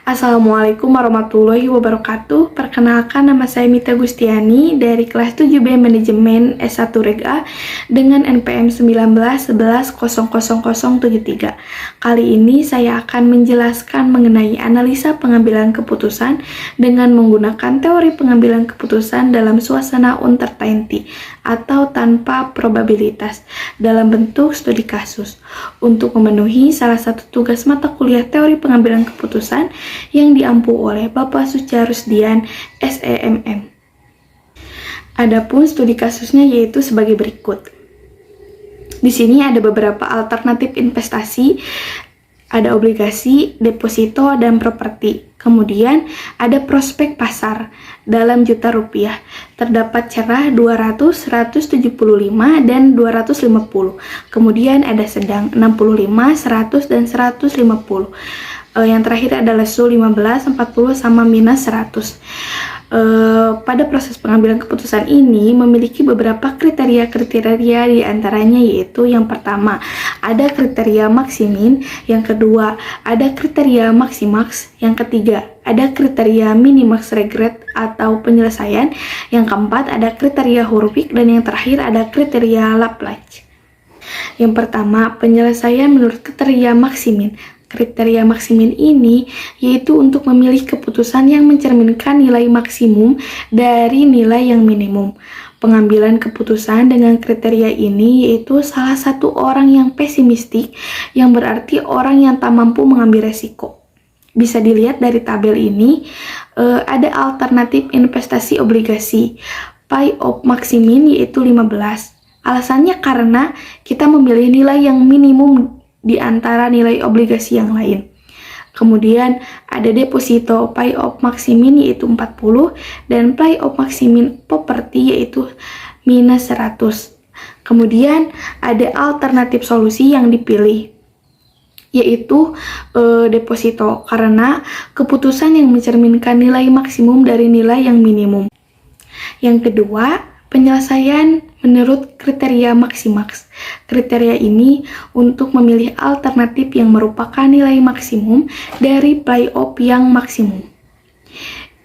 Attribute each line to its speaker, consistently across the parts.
Speaker 1: Assalamualaikum warahmatullahi wabarakatuh. Perkenalkan, nama saya Mita Gustiani dari kelas 7B Manajemen S1 Reg A dengan NPM 1911000073. Kali ini saya akan menjelaskan mengenai analisa pengambilan keputusan dengan menggunakan teori pengambilan keputusan dalam suasana uncertainty atau tanpa probabilitas dalam bentuk studi kasus untuk memenuhi salah satu tugas mata kuliah teori pengambilan keputusan yang diampu oleh Bapak Suca Rusdian, SEMM. Adapun studi kasusnya yaitu sebagai berikut. Di sini ada beberapa alternatif investasi, ada obligasi, deposito, dan properti. Kemudian ada prospek pasar dalam juta rupiah. Terdapat cerah 200, 175, dan 250. Kemudian ada sedang 65, 100, dan 150. Yang terakhir adalah SU 15, 40, sama minus 100. Pada proses pengambilan keputusan ini memiliki beberapa kriteria-kriteria, di antaranya yaitu yang pertama, ada kriteria maksimin, yang kedua, ada kriteria maksimaks, yang ketiga, ada kriteria minimax regret atau penyelesaian, yang keempat, ada kriteria Hurwitz, dan yang terakhir ada kriteria Laplace. Yang pertama, penyelesaian menurut kriteria maksimin. Kriteria maksimin ini yaitu untuk memilih keputusan yang mencerminkan nilai maksimum dari nilai yang minimum. Pengambilan keputusan dengan kriteria ini yaitu salah satu orang yang pesimistik, yang berarti orang yang tak mampu mengambil resiko. Bisa dilihat dari tabel ini, ada alternatif investasi obligasi. Pi of maksimin yaitu 15. Alasannya karena kita memilih nilai yang minimum di antara nilai obligasi yang lain. Kemudian ada deposito, Pi of maksimin yaitu 40, dan Pi of maksimin properti yaitu minus 100. Kemudian ada alternatif solusi yang dipilih, yaitu deposito, karena keputusan yang mencerminkan nilai maksimum dari nilai yang minimum. Yang kedua, penyelesaian menurut kriteria maksimaks. Kriteria ini untuk memilih alternatif yang merupakan nilai maksimum dari play-off yang maksimum.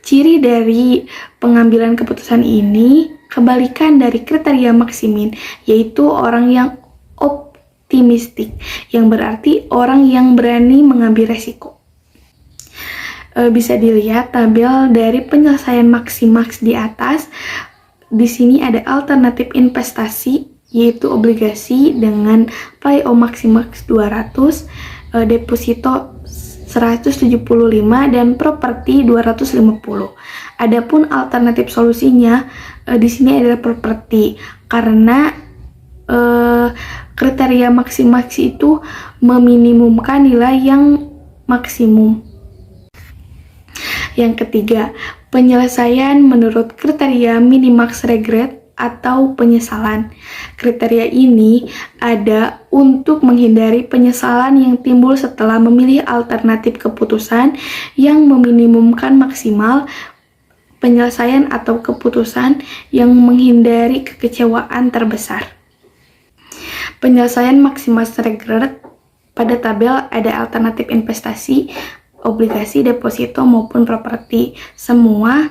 Speaker 1: Ciri dari pengambilan keputusan ini kebalikan dari kriteria maksimin, yaitu orang yang optimistik, yang berarti orang yang berani mengambil resiko. Bisa dilihat tabel dari penyelesaian maksimaks di atas. Di sini ada alternatif investasi yaitu obligasi dengan Pi of maximax 200, deposito 175, dan properti 250. Adapun alternatif solusinya di sini adalah properti, karena kriteria maksimax itu meminimumkan nilai yang maksimum. Yang ketiga, penyelesaian menurut kriteria minimax regret atau penyesalan. Kriteria ini ada untuk menghindari penyesalan yang timbul setelah memilih alternatif keputusan yang meminimumkan maksimal penyelesaian atau keputusan yang menghindari kekecewaan terbesar. Penyelesaian maksimal regret, pada tabel ada alternatif investasi, obligasi, deposito, maupun properti. Semua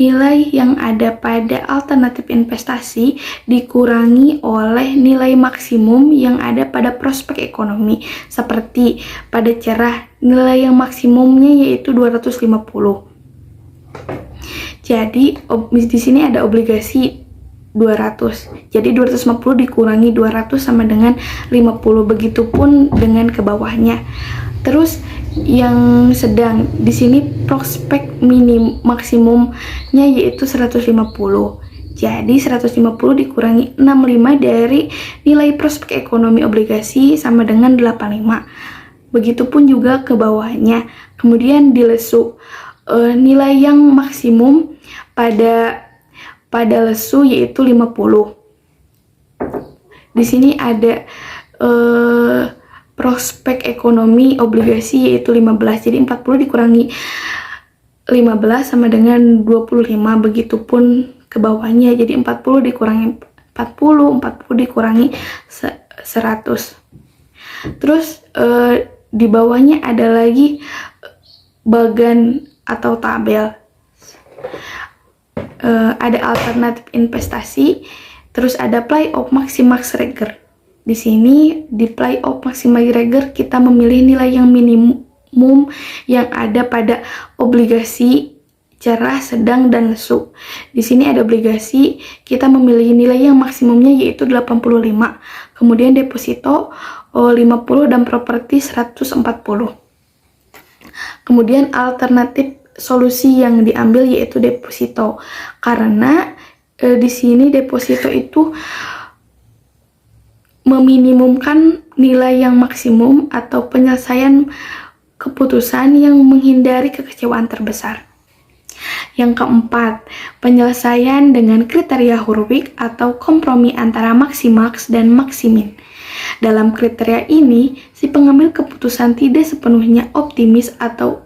Speaker 1: nilai yang ada pada alternatif investasi dikurangi oleh nilai maksimum yang ada pada prospek ekonomi. Seperti pada cerah, nilai yang maksimumnya yaitu 250. Jadi di sini ada obligasi 200. Jadi 250 dikurangi 200 sama dengan 50. Begitupun dengan ke bawahnya. Terus yang sedang di sini prospek maksimumnya yaitu 150. Jadi 150 dikurangi 65 dari nilai prospek ekonomi obligasi sama dengan 85. Begitupun juga ke bawahnya. Kemudian di lesu, nilai yang maksimum pada lesu yaitu 50. Di sini ada prospek ekonomi obligasi yaitu 15. Jadi 40 dikurangi 15 sama dengan 25. Begitupun ke bawahnya. Jadi 40 dikurangi 40, 40 dikurangi 100. Terus di bawahnya ada lagi bagan atau tabel. Ada alternatif investasi, terus ada play of maximax regger. Di sini di play of maximax regger kita memilih nilai yang minimum yang ada pada obligasi cerah, sedang, dan lesu. Di sini ada obligasi, kita memilih nilai yang maksimumnya yaitu 85. Kemudian deposito 50 dan properti 140. Kemudian alternatif solusi yang diambil yaitu deposito. Karena di sini deposito itu meminimumkan nilai yang maksimum atau penyelesaian keputusan yang menghindari kekecewaan terbesar. Yang keempat, penyelesaian dengan kriteria Hurwitz atau kompromi antara maximax dan maximin. Dalam kriteria ini, si pengambil keputusan tidak sepenuhnya optimis atau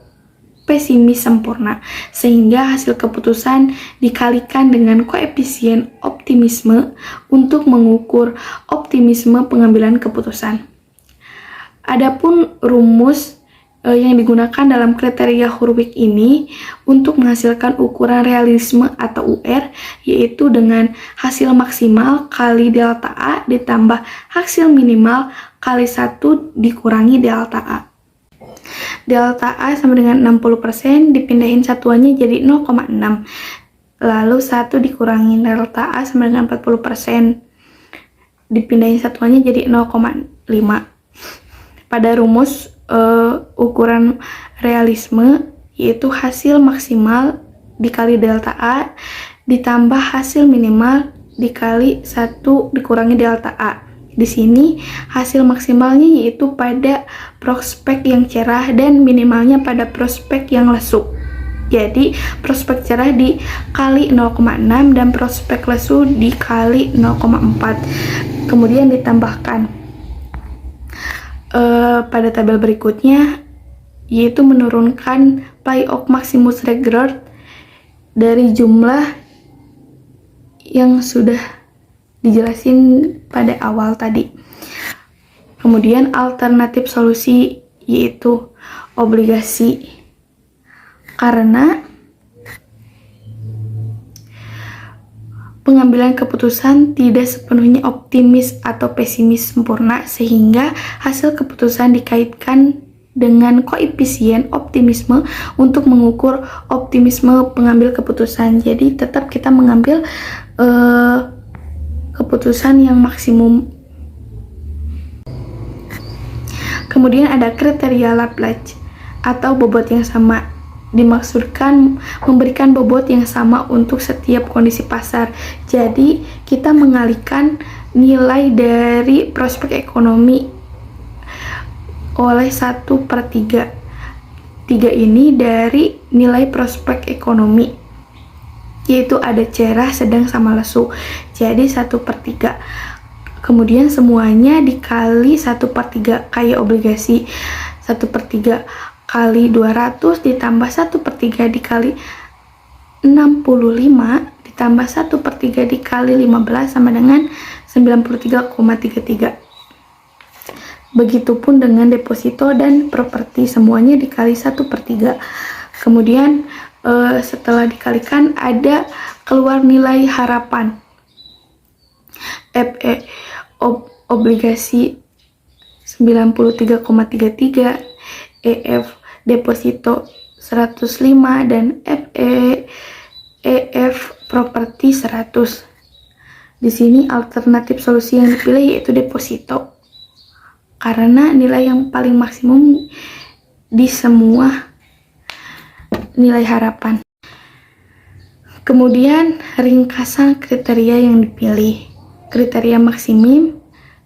Speaker 1: pesimis sempurna, sehingga hasil keputusan dikalikan dengan koefisien optimisme untuk mengukur optimisme pengambilan keputusan. Adapun rumus yang digunakan dalam kriteria Hurwitz ini untuk menghasilkan ukuran realisme atau UR, yaitu dengan hasil maksimal kali delta A ditambah hasil minimal kali 1 dikurangi delta A. Delta A sama dengan 60%, dipindahin satuannya jadi 0,6. Lalu 1 dikurangi delta A sama dengan 40%, dipindahin satuannya jadi 0,5. Pada rumus ukuran realisme, yaitu hasil maksimal dikali delta A ditambah hasil minimal dikali 1 dikurangi delta A. Di sini hasil maksimalnya yaitu pada prospek yang cerah dan minimalnya pada prospek yang lesu. Jadi prospek cerah dikali 0,6 dan prospek lesu dikali 0,4. Kemudian ditambahkan pada tabel berikutnya, yaitu menurunkan play of maximus regger dari jumlah yang sudah dijelasin pada awal tadi. Kemudian alternatif solusi yaitu obligasi, karena pengambilan keputusan tidak sepenuhnya optimis atau pesimis sempurna, sehingga hasil keputusan dikaitkan dengan koefisien optimisme untuk mengukur optimisme pengambil keputusan. Jadi tetap kita mengambil keputusan yang maksimum. Kemudian ada kriteria Laplace atau bobot yang sama. Dimaksudkan memberikan bobot yang sama untuk setiap kondisi pasar. Jadi kita mengalihkan nilai dari prospek ekonomi oleh 1/3. 3 ini dari nilai prospek ekonomi, yaitu ada cerah, sedang, sama lesu. Jadi 1/3. Kemudian semuanya dikali 1/3 kayak obligasi. 1/3 kali 200 ditambah 1/3 dikali 65 ditambah 1/3 dikali 15 sama dengan 93,33. Begitupun dengan deposito dan properti, semuanya dikali 1/3. Kemudian setelah dikalikan ada keluar nilai harapan. FE obligasi 93,33, EF deposito 105, dan EF properti 100. Di sini alternatif solusi yang dipilih yaitu deposito, karena nilai yang paling maksimum di semua nilai harapan. Kemudian ringkasan kriteria yang dipilih. Kriteria maksimum,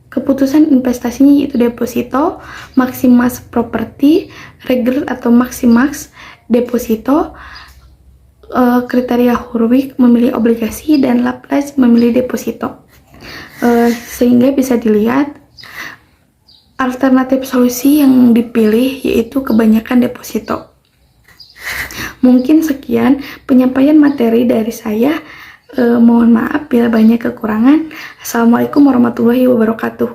Speaker 1: keputusan investasinya yaitu deposito, maximax properti, regger atau maximax deposito, kriteria Hurwitz memilih obligasi, dan Laplace memilih deposito. Sehingga bisa dilihat alternatif solusi yang dipilih yaitu kebanyakan deposito. Mungkin sekian penyampaian materi dari saya. Mohon maaf bila banyak kekurangan. Assalamualaikum warahmatullahi wabarakatuh.